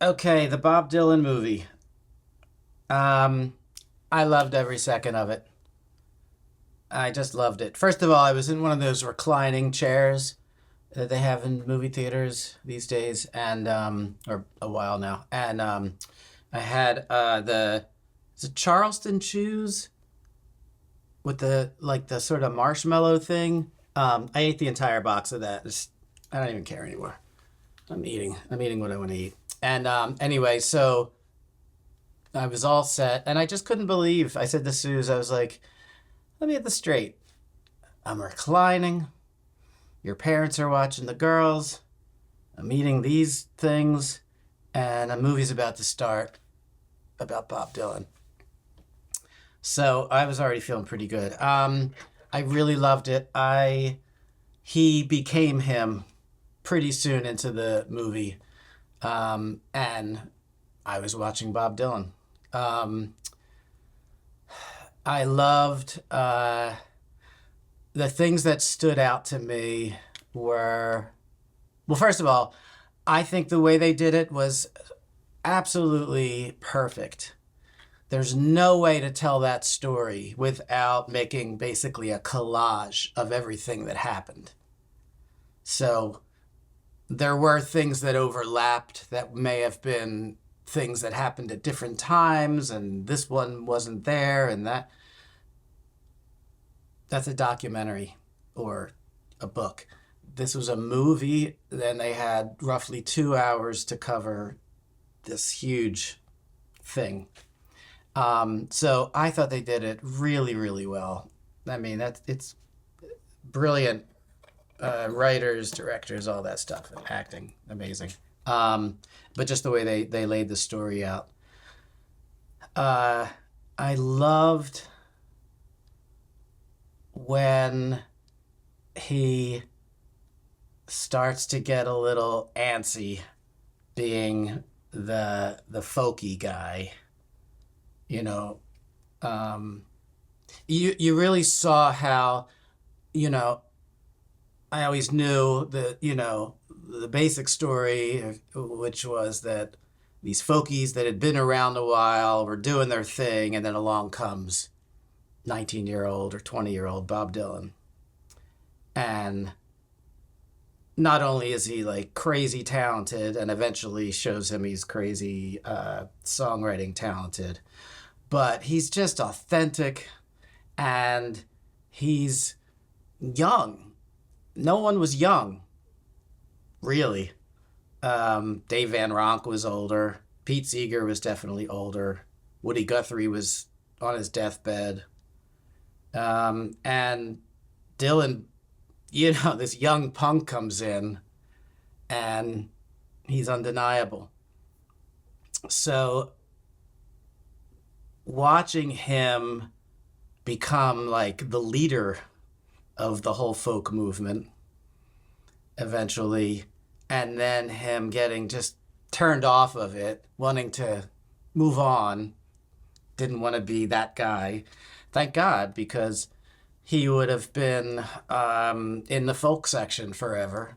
Okay, the Bob Dylan movie. Um, I loved every second of it. I just loved it. First of all, I was in one of those reclining chairs that they have in movie theaters these days, and or a while now. And I had the is it Charleston chews with the sort of marshmallow thing. I ate the entire box of that. I don't even care anymore. I'm eating. I'm eating what I want to eat. And anyway, so I was all set, and I just couldn't believe. I said to Suze, I was like, "Let me get this straight. I'm reclining. Your parents are watching the girls. I'm eating these things, and a movie's about to start about Bob Dylan." So I was already feeling pretty good. I really loved it. I He became him pretty soon into the movie, and I was watching Bob Dylan. Um, I loved the things that stood out to me were, well, first of all, I think the way they did it was absolutely perfect. There's no way to tell that story without making basically a collage of everything that happened. So there were things that overlapped that may have been things that happened at different times, and this one wasn't there, and that's a documentary or a book. This was a movie, then they had roughly 2 hours to cover this huge thing. So I thought they did it really, really well. I mean, it's brilliant. Writers, directors, all that stuff, acting, amazing. Um, but just the way they laid the story out. Uh, I loved when he starts to get a little antsy being the folky guy. You know, um, you really saw how, you know I always knew the basic story, which was that these folkies that had been around a while were doing their thing, and then along comes 19-year-old or 20-year-old Bob Dylan, and not only is he like crazy talented, and eventually shows him he's crazy songwriting talented, but he's just authentic, and he's young. No one was young, really. Dave Van Ronk was older. Pete Seeger was definitely older. Woody Guthrie was on his deathbed. And Dylan, this young punk comes in, and he's undeniable. So watching him become like the leader of the whole folk movement eventually, and then him getting just turned off of it, wanting to move on, didn't want to be that guy. Thank God, because he would have been in the folk section forever,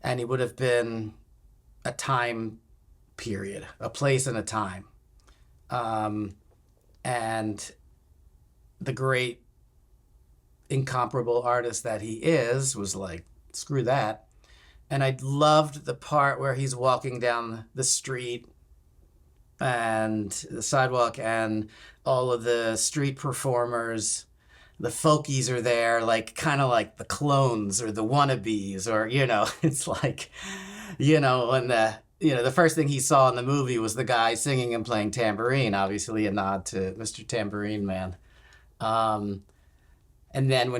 and he would have been a time period, a place and a time. Um, and the great incomparable artist that he is was like, screw that. And I loved the part where he's walking down the street and the sidewalk, and all of the street performers, the folkies are there, like kind of like the clones or the wannabes, or it's like, when the first thing he saw in the movie was the guy singing and playing tambourine, obviously a nod to Mr. Tambourine Man. Um, and then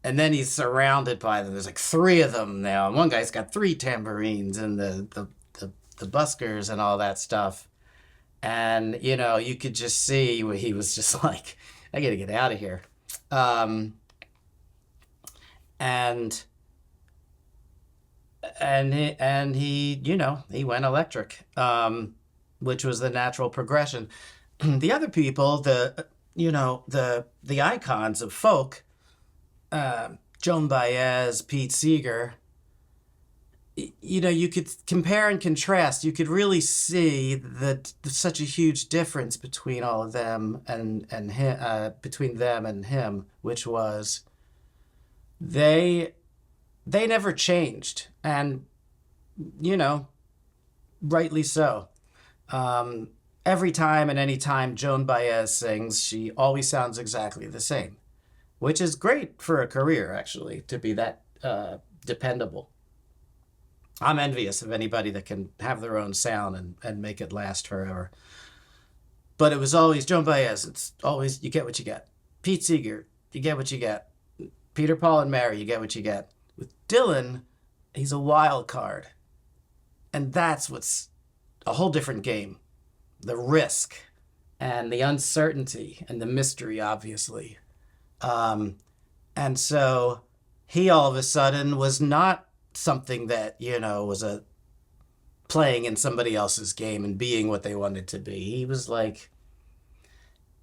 and then he's surrounded by them. There's like three of them now, and one guy's got three tambourines, and the buskers and all that stuff. And you could just see he was just like, I gotta get out of here. Um, and he went electric, which was the natural progression. The other people, the icons of folk, Joan Baez, Pete Seeger, you could compare and contrast. You could really see that such a huge difference between all of them and him, between them and him, which was they they never changed, and you know, rightly so. Um, every time and any time Joan Baez sings, she always sounds exactly the same, which is great for a career, actually, to be that dependable. I'm envious of anybody that can have their own sound and make it last forever. But it was always Joan Baez. It's always, you get what you get. Pete Seeger, you get what you get. Peter, Paul, and Mary, you get what you get. With Dylan, he's a wild card. And that's what's a whole different game. The risk and the uncertainty and the mystery, obviously. Um, and so he all of a sudden was not something that, was a playing in somebody else's game and being what they wanted to be. He was like,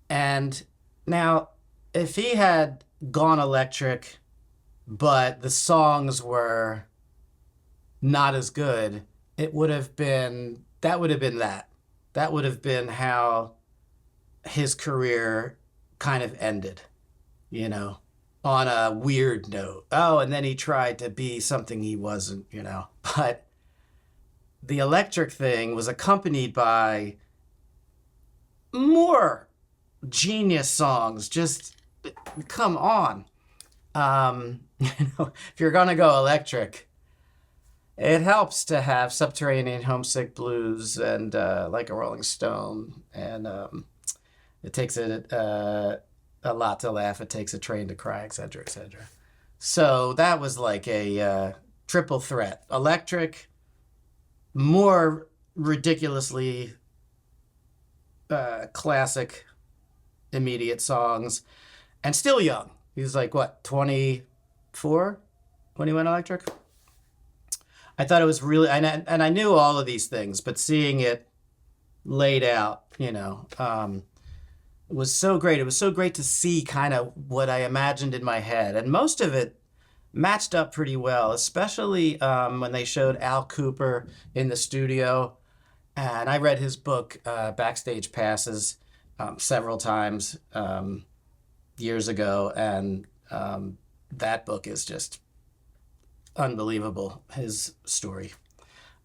and now if he had gone electric, but the songs were not as good, it would have been that would have been that. That would have been how his career kind of ended, you know, on a weird note. Oh, and then he tried to be something he wasn't. But the electric thing was accompanied by more genius songs. Just come on. If you're going to go electric, it helps to have Subterranean Homesick Blues and Like a Rolling Stone. And it takes a lot to laugh. It takes a train to cry, etc., etc. So that was like a triple threat. Electric, more ridiculously classic, immediate songs, and still young. He was like, what, 24 when he went electric? I thought it was really, and I knew all of these things, but seeing it laid out, was so great. It was so great to see kind of what I imagined in my head. And most of it matched up pretty well, especially when they showed Al Cooper in the studio. And I read his book, Backstage Passes, several times years ago. And that book is just unbelievable, his story.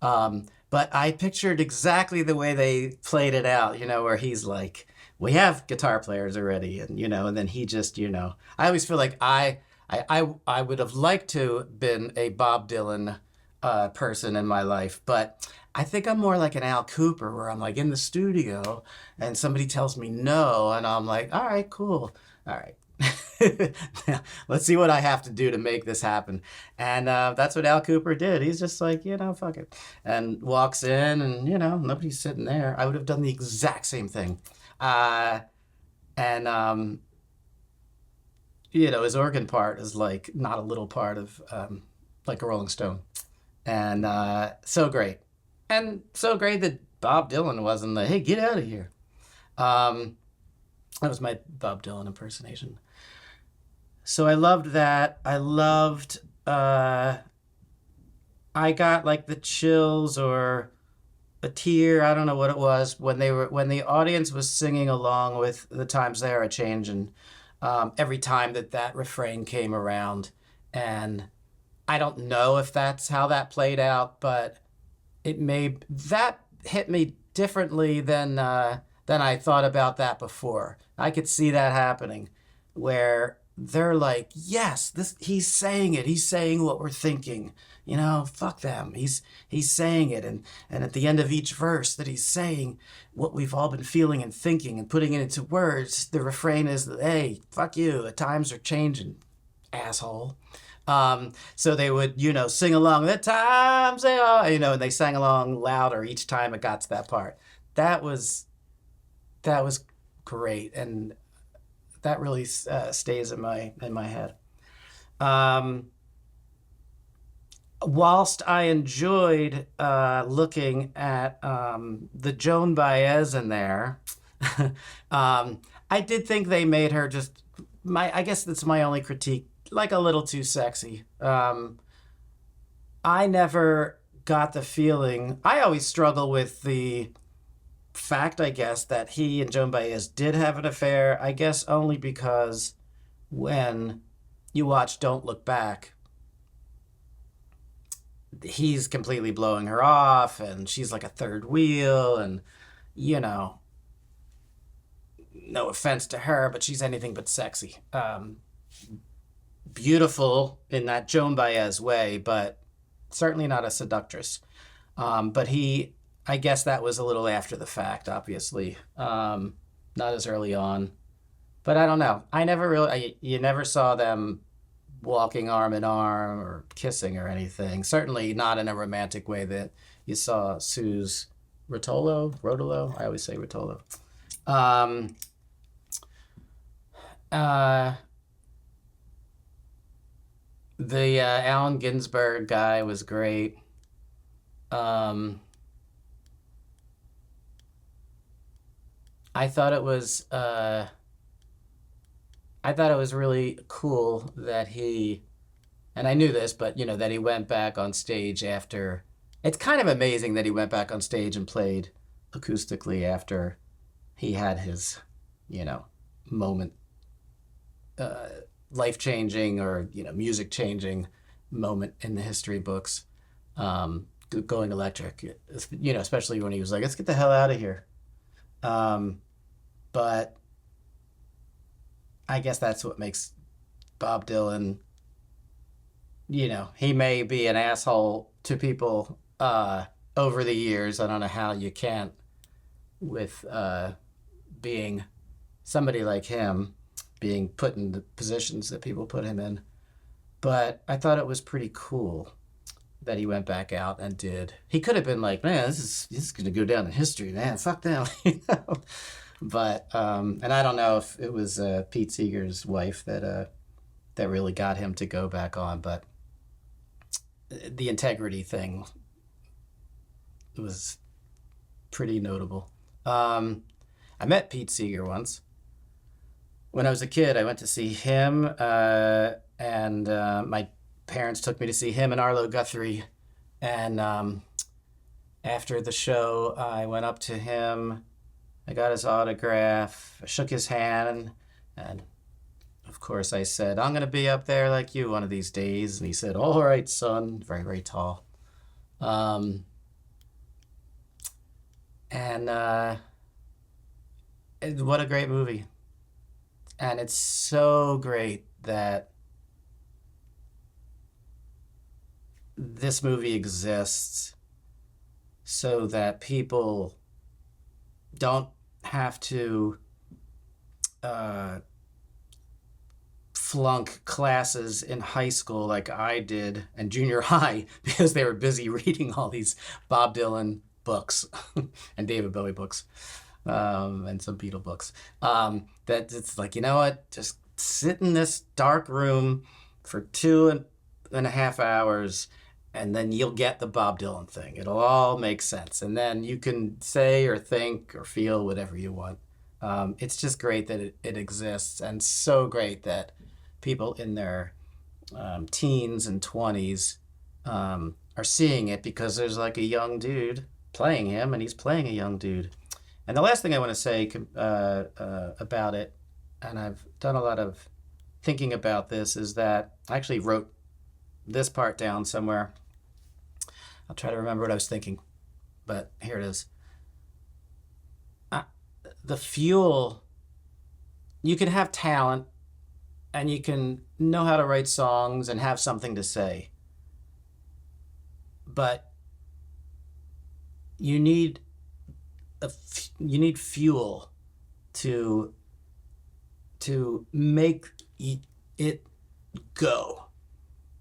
But I pictured exactly the way they played it out, where he's like, we have guitar players already, and then he just, I always feel like I would have liked to have been a Bob Dylan person in my life, but I think I'm more like an Al Cooper, where I'm like in the studio and somebody tells me no, and I'm like, all right, cool, all right. Let's see what I have to do to make this happen. And that's what Al Cooper did. He's just like, fuck it. And walks in and, nobody's sitting there. I would have done the exact same thing. And his organ part is like not a little part of like a Rolling Stone. And so great. And so great that Bob Dylan wasn't like, hey, get out of here. That was my Bob Dylan impersonation. So I loved that. I loved, I got like the chills or a tear. I don't know what it was when the audience was singing along with The Times They Are a Changin', every time that refrain came around. And I don't know if that's how that played out, but that hit me differently than I thought about that before. I could see that happening, where they're like, yes, he's saying it. He's saying what we're thinking. Fuck them. He's saying it, and at the end of each verse that he's saying what we've all been feeling and thinking and putting it into words. The refrain is, hey, fuck you. The times are changing, asshole. So they would, sing along, the times they are, and they sang along louder each time it got to that part. That was great, and that really stays in my head. Whilst I enjoyed looking at the Joan Baez in there, I did think they made her just I guess that's my only critique, like a little too sexy. I never got the feeling. I always struggle with the fact, I guess, that he and Joan Baez did have an affair. I guess only because when you watch Don't Look Back, he's completely blowing her off, and she's like a third wheel, and you know, no offense to her, but she's anything but sexy. Beautiful in that Joan Baez way, but certainly not a seductress. But I guess that was a little after the fact, obviously, not as early on. But I don't know. You never saw them walking arm in arm or kissing or anything. Certainly not in a romantic way that you saw Sue's Rotolo. I always say Rotolo. Um, uh, the Allen Ginsberg guy was great. Um, I thought it was really cool that and I knew this, but that he went back on stage after. It's kind of amazing that he went back on stage and played acoustically after he had his, moment, uh, life changing or music changing moment in the history books, going electric. Especially when he was like, "Let's get the hell out of here." Um, but I guess that's what makes Bob Dylan. He may be an asshole to people over the years. I don't know how you can't with being somebody like him, being put in the positions that people put him in. But I thought it was pretty cool that he went back out and did. He could have been like, "Man, this is gonna go down in history, man. Fuck them." But and I don't know if it was Pete Seeger's wife that really got him to go back on, but the integrity thing was pretty notable. I met Pete Seeger once when I was a kid. I went to see him, and my parents took me to see him and Arlo Guthrie. And after the show, I went up to him. I got his autograph. I shook his hand, and of course, I said, "I'm going to be up there like you one of these days." And he said, "All right, son." Very, very tall. Um, and what a great movie. And it's so great that this movie exists so that people don't have to uh, flunk classes in high school like I did and junior high because they were busy reading all these Bob Dylan books and David Bowie books, and some Beatle books. That it's like, you know what? Just sit in this dark room for 2.5 hours, and then you'll get the Bob Dylan thing. It'll all make sense. And then you can say or think or feel whatever you want. It's just great that it exists, and so great that people in their teens and 20s are seeing it, because there's like a young dude playing him, and he's playing a young dude. And the last thing I want to say about it, and I've done a lot of thinking about this, is that I actually wrote this part down somewhere. I'll try to remember what I was thinking, but here it is. Uh, the fuel, you can have talent and you can know how to write songs and have something to say, but you need you need fuel to make it go.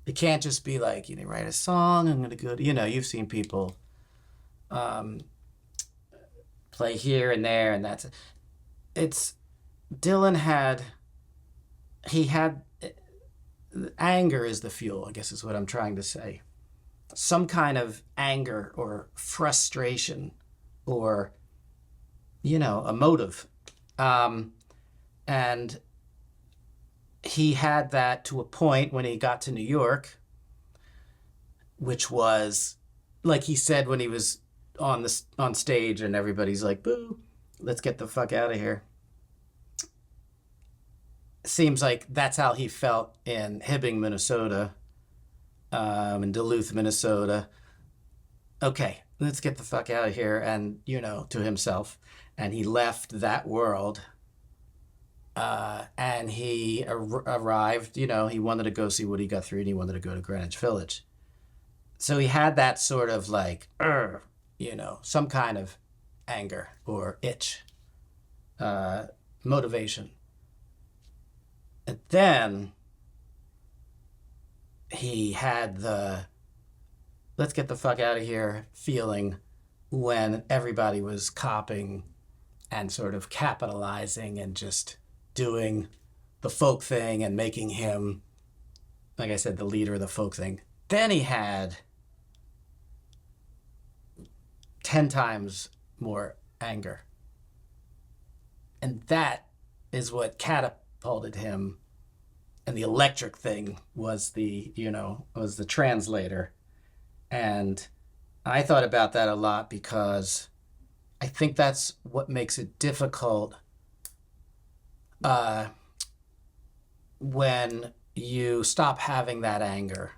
It can't just be like, write a song, I'm gonna go. You've seen people um, play here and there, and that's it. It's Dylan he had anger is the fuel, I guess is what I'm trying to say. Some kind of anger or frustration or a motive, and he had that to a point when he got to New York, which was like he said when he was on stage and everybody's like, boo, let's get the fuck out of here. Seems like that's how he felt in Hibbing, Minnesota, in Duluth, Minnesota. Okay, let's get the fuck out of here. And, to himself. And he left that world. And he arrived, he wanted to go see Woody Guthrie and he wanted to go to Greenwich Village. So he had that sort of like, some kind of anger or itch, motivation. And then he had the let's get the fuck out of here feeling when everybody was copping and sort of capitalizing and just doing the folk thing and making him, like I said, the leader of the folk thing. Then he had 10 times more anger. And that is what catapulted him. And the electric thing was the translator. And I thought about that a lot because I think that's what makes it difficult when you stop having that anger,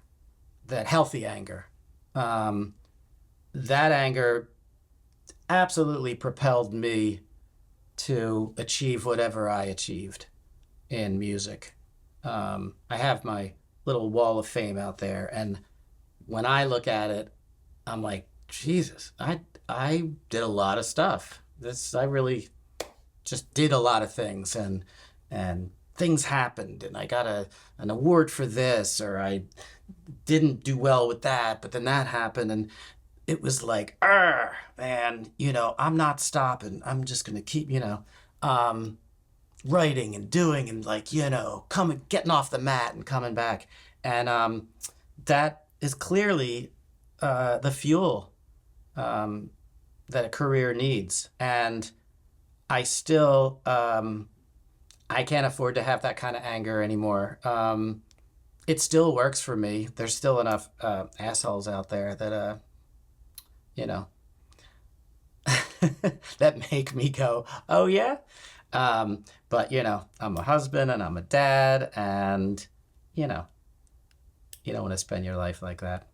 that healthy anger. That anger absolutely propelled me to achieve whatever I achieved in music. I have my little wall of fame out there, and when I look at it, I'm like, Jesus, I did a lot of stuff. I really just did a lot of things, and things happened, and I got an award for this, or I didn't do well with that, but then that happened, and it was like, man, I'm not stopping. I'm just gonna keep, writing and doing and getting off the mat and coming back, and that is clearly the fuel that a career needs. And I still, I can't afford to have that kind of anger anymore. It still works for me. There's still enough assholes out there that, that make me go, oh yeah? But, I'm a husband and I'm a dad, and, you don't want to spend your life like that,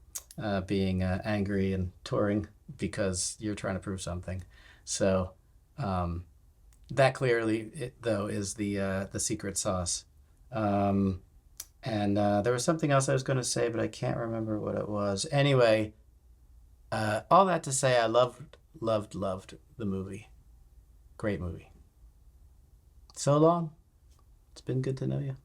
being angry and touring because you're trying to prove something. So that clearly, though, is the secret sauce. And there was something else I was going to say, but I can't remember what it was. Anyway, all that to say, I loved the movie. Great movie. So long. It's been good to know you.